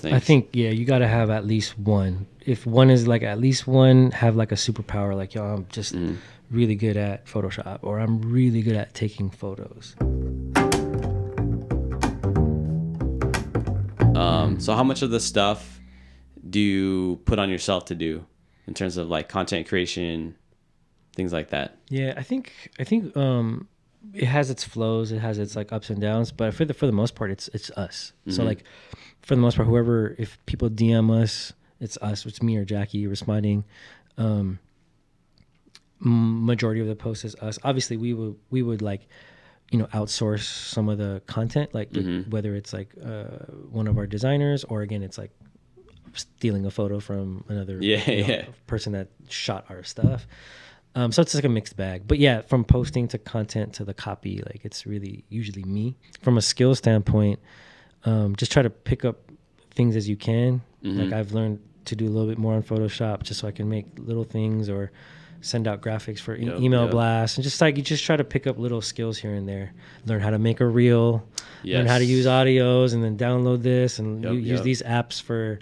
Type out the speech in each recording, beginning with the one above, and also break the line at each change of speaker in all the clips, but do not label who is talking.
things?
I think, yeah, you got to have at least one. If one is like at least one, have like a superpower, like, yo, I'm just really good at Photoshop, or I'm really good at taking photos.
So how much of the stuff do you put on yourself to do in terms of like content creation, things like that?
Yeah, I think it has its flows, it has its like ups and downs, but for the most part, it's us. So like, for the most part, whoever, if people DM us, it's us. It's me or Jackie responding. Majority of the posts is us. Obviously, we would like, outsource some of the content, like whether it's like one of our designers, or again, it's like stealing a photo from another person that shot our stuff. So it's like a mixed bag. But yeah, from posting to content to the copy, like it's really usually me. From a skill standpoint, just try to pick up things as you can. Like I've learned to do a little bit more on Photoshop just so I can make little things or send out graphics for email blasts, and just like you just try to pick up little skills here and there. Learn how to make a reel, learn how to use audios, and then download this and use these apps for,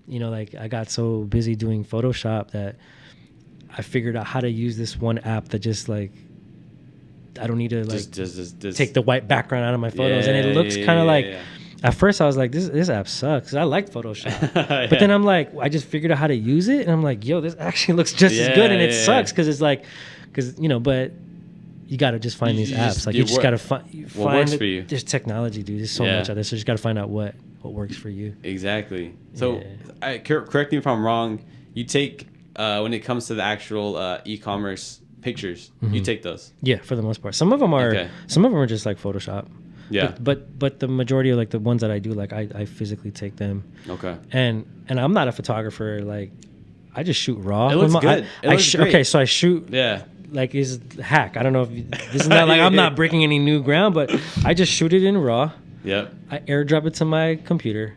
like I got so busy doing Photoshop that I figured out how to use this one app that just like I don't need to like just take the white background out of my photos, and it looks kind of like. At first, I was like, this app sucks. I like Photoshop. But then I'm like, I just figured out how to use it. And I'm like, yo, this actually looks just as good. And it sucks because it's like, but you got to just find these apps. Like, you just got to find
what works for you.
There's technology, dude. There's so much out there. So you just got to find out what works for you.
Exactly. So correct me if I'm wrong. You take, when it comes to the actual
e-commerce
pictures, you take those?
Yeah, for the most part. Some of them are just like Photoshop.
Yeah,
but the majority of like the ones that I do, like I physically take them.
Okay.
And I'm not a photographer. Like I just shoot raw.
It looks good.
Okay, so I shoot.
Yeah.
Like is hack. I don't know if this is not like I'm not breaking any new ground, but I just shoot it in raw.
Yep.
I airdrop it to my computer,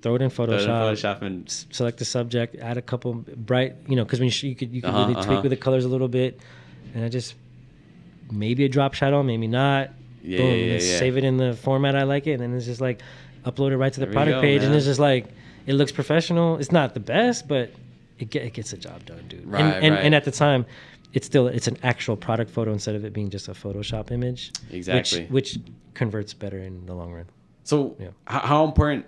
throw it in Photoshop,
and
select the subject, add a couple bright, because when you could really tweak with the colors a little bit, and I just maybe a drop shadow, maybe not. Save it in the format I like it, and then it's just like upload it right to the product page, man. And it's just like it looks professional. It's not the best, but it gets the job done, dude.
Right,
and at the time, it's an actual product photo instead of it being just a Photoshop image.
Exactly,
which converts better in the long run.
So how important,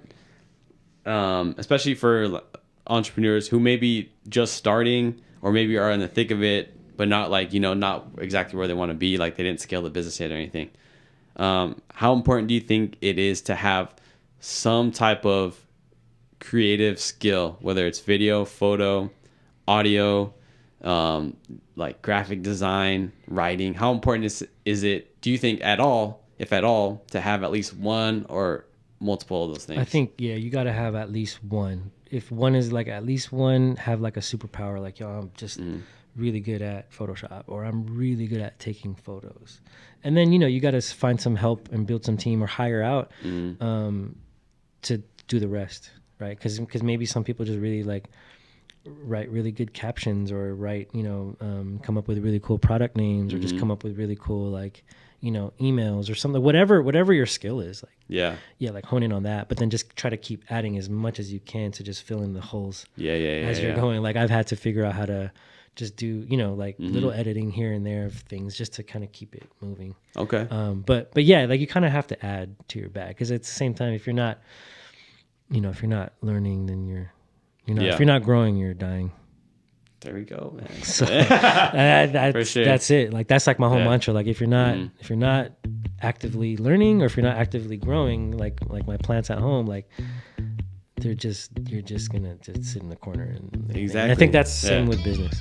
especially for entrepreneurs who may be just starting or maybe are in the thick of it, but not like not exactly where they want to be, like they didn't scale the business yet or anything. How important do you think it is to have some type of creative skill, whether it's video, photo, audio, like graphic design, writing? How important is it, do you think at all, if at all, to have at least one or multiple of those things?
I think, you got to have at least one. If one is like at least one, have like a superpower, like, yo, I'm just really good at Photoshop, or I'm really good at taking photos. And then, you got to find some help and build some team or hire out to do the rest, right? Because maybe some people just really like write really good captions, or write, come up with really cool product names, or just come up with really cool, like, emails or something, whatever your skill is, like, like hone in on that, but then just try to keep adding as much as you can to just fill in the holes as you're going. Like I've had to figure out how to just do, like little editing here and there of things just to kind of keep it moving.
Okay.
But yeah, like you kind of have to add to your bag, because at the same time, if you're not, if you're not learning, then you're not, if you're not growing, you're dying.
There we go, man.
So
For sure.
That's it. Like that's like my whole mantra. Like if you're not actively learning, or if you're not actively growing, like my plants at home, like you're just gonna just sit in the corner. And
exactly.
I think that's the same with business.